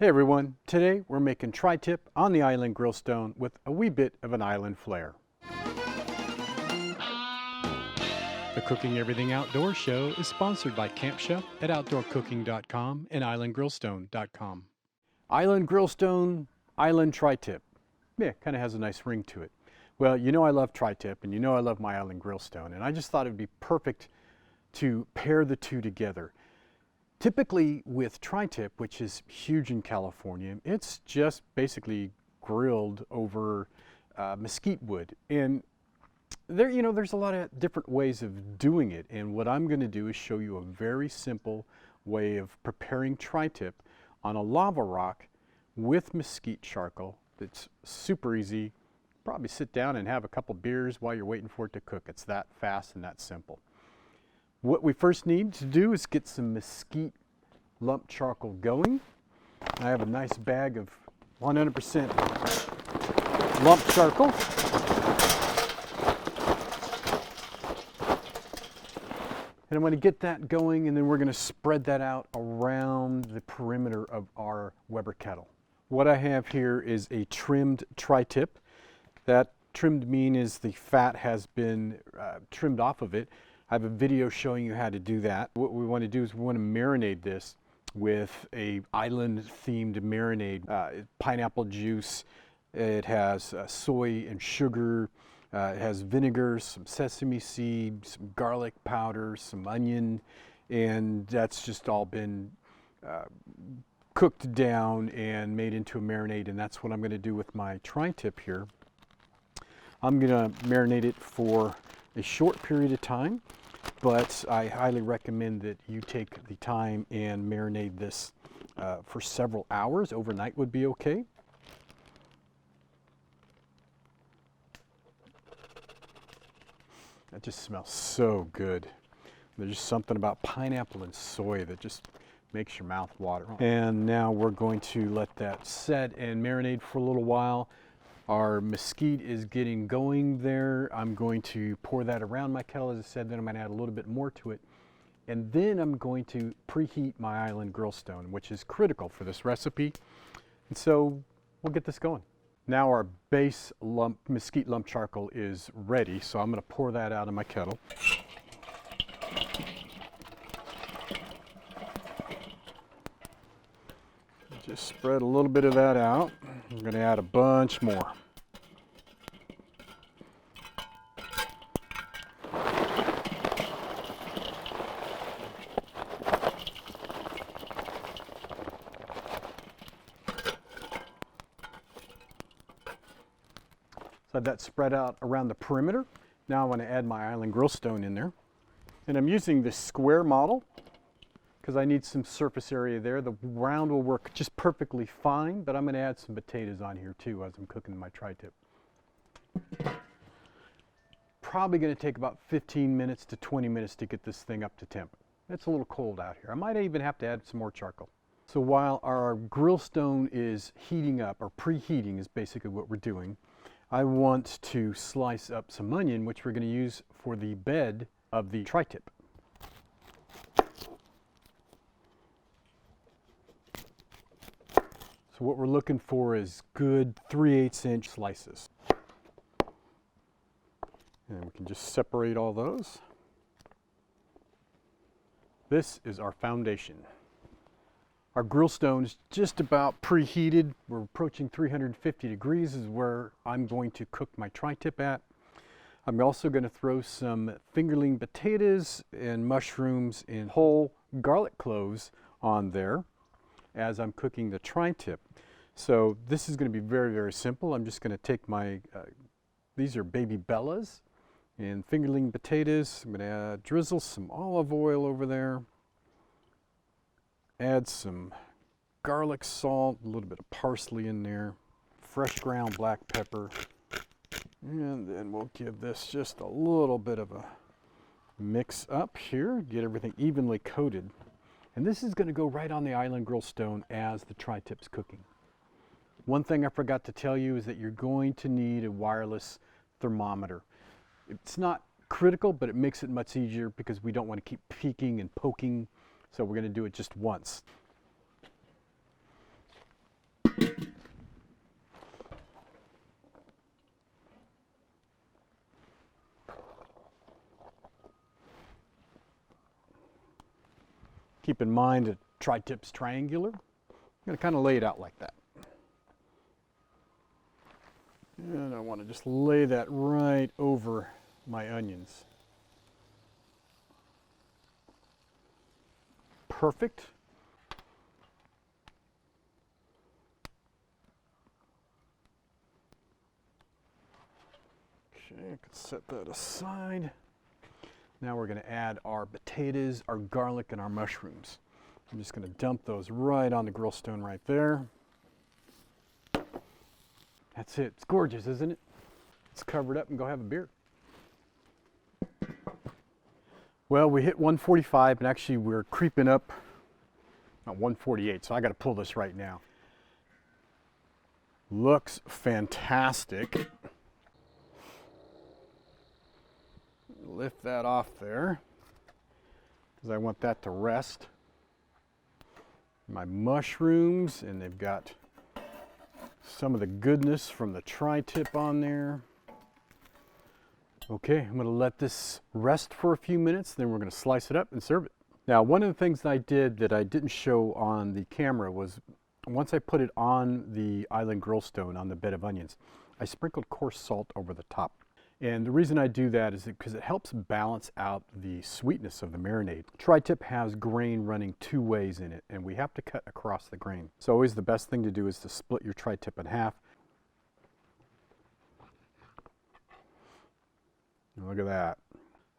Hey everyone, today we're making tri-tip on the Island Grillstone with a wee bit of an island flair. The Cooking Everything Outdoor show is sponsored by Camp Chef at OutdoorCooking.com and IslandGrillstone.com. Island Grillstone, Island Tri-Tip. Yeah, kind of has a nice ring to it. Well, you know I love tri-tip and you know I love my Island Grillstone, and I just thought it would be perfect to pair the two together. Typically with tri-tip, which is huge in California, it's just basically grilled over mesquite wood. And there's a lot of different ways of doing it. And what I'm going to do is show you a very simple way of preparing tri-tip on a lava rock with mesquite charcoal. That's super easy. Probably sit down and have a couple beers while you're waiting for it to cook. It's that fast and that simple. What we first need to do is get some mesquite lump charcoal going. I have a nice bag of 100% lump charcoal. And I'm going to get that going, and then we're going to spread that out around the perimeter of our Weber kettle. What I have here is a trimmed tri-tip. That trimmed means the fat has been trimmed off of it. I have a video showing you how to do that. What we want to do is we want to marinate this with a island themed marinade. Pineapple juice, it has soy and sugar, it has vinegar, some sesame seed, some garlic powder, some onion, and that's just all been cooked down and made into a marinade, and that's what I'm going to do with my tri-tip here. I'm going to marinate it for a short period of time, but I highly recommend that you take the time and marinate this for several hours. Overnight would be okay. That just smells so good. There's just something about pineapple and soy that just makes your mouth water. And now we're going to let that set and marinate for a little while. Our mesquite is getting going there. I'm going to pour that around my kettle, as I said, then I'm going to add a little bit more to it. And then I'm going to preheat my Island Grillstone, which is critical for this recipe. And so we'll get this going. Now our base mesquite lump charcoal is ready, so I'm going to pour that out of my kettle. Just spread a little bit of that out. I'm going to add a bunch more. So I have that spread out around the perimeter. Now I want to add my Island Grillstone in there. And I'm using this square model because I need some surface area there. The round will work just perfectly fine, but I'm going to add some potatoes on here too as I'm cooking my tri-tip. Probably going to take about 15 minutes to 20 minutes to get this thing up to temp. It's a little cold out here. I might even have to add some more charcoal. So while our grillstone is heating up, or preheating is basically what we're doing, I want to slice up some onion, which we're going to use for the bed of the tri-tip. So what we're looking for is good 3/8 inch slices. And we can just separate all those. This is our foundation. Our grillstone is just about preheated. We're approaching 350 degrees is where I'm going to cook my tri-tip at. I'm also going to throw some fingerling potatoes and mushrooms and whole garlic cloves on there as I'm cooking the tri-tip. So this is going to be very, very simple. I'm just going to take my, these are baby bellas and fingerling potatoes. I'm going to drizzle some olive oil over there. Add some garlic salt, a little bit of parsley in there, fresh ground black pepper. And then we'll give this just a little bit of a mix up here, get everything evenly coated. And this is going to go right on the Island Grillstone as the tri-tip's cooking. One thing I forgot to tell you is that you're going to need a wireless thermometer. It's not critical, but it makes it much easier because we don't want to keep peeking and poking. So we're going to do it just once. Keep in mind that tri-tip's triangular. I'm going to kind of lay it out like that. And I want to just lay that right over my onions. Perfect. Okay, I can set that aside. Now we're going to add our potatoes, our garlic, and our mushrooms. I'm just going to dump those right on the grillstone right there. That's it. It's gorgeous, isn't it? Let's cover it up and go have a beer. Well, we hit 145, and actually we're creeping up at 148, so I got to pull this right now. Looks fantastic. Lift that off there because I want that to rest. My mushrooms, and they've got some of the goodness from the tri-tip on there. Okay, I'm going to let this rest for a few minutes, then we're going to slice it up and serve it. Now, one of the things that I did that I didn't show on the camera was once I put it on the Island Grillstone on the bed of onions, I sprinkled coarse salt over the top. And the reason I do that is because it helps balance out the sweetness of the marinade. Tri-tip has grain running two ways in it, and we have to cut across the grain. So always the best thing to do is to split your tri-tip in half. Look at that.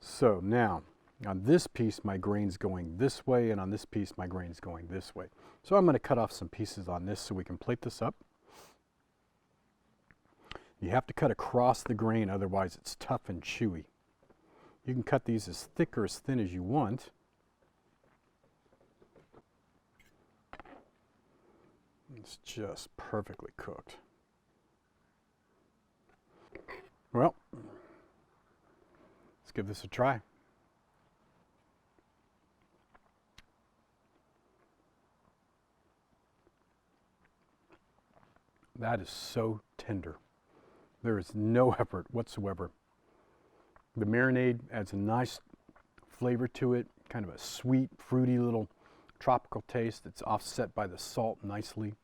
So now, on this piece, my grain's going this way, and on this piece, my grain's going this way. So I'm going to cut off some pieces on this so we can plate this up. You have to cut across the grain, otherwise it's tough and chewy. You can cut these as thick or as thin as you want. It's just perfectly cooked. Well, let's give this a try. That is so tender. There is no effort whatsoever. The marinade adds a nice flavor to it, kind of a sweet, fruity little tropical taste that's offset by the salt nicely.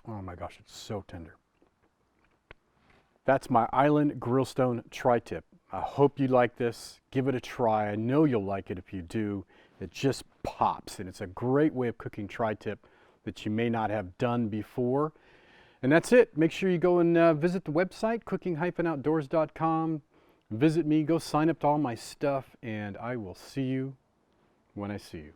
Oh my gosh, it's so tender. That's my Island Grillstone tri-tip. I hope you like this. Give it a try. I know you'll like it if you do. It just pops, and it's a great way of cooking tri-tip that you may not have done before. And that's it. Make sure you go and visit the website, cooking-outdoors.com. Visit me, go sign up to all my stuff, and I will see you when I see you.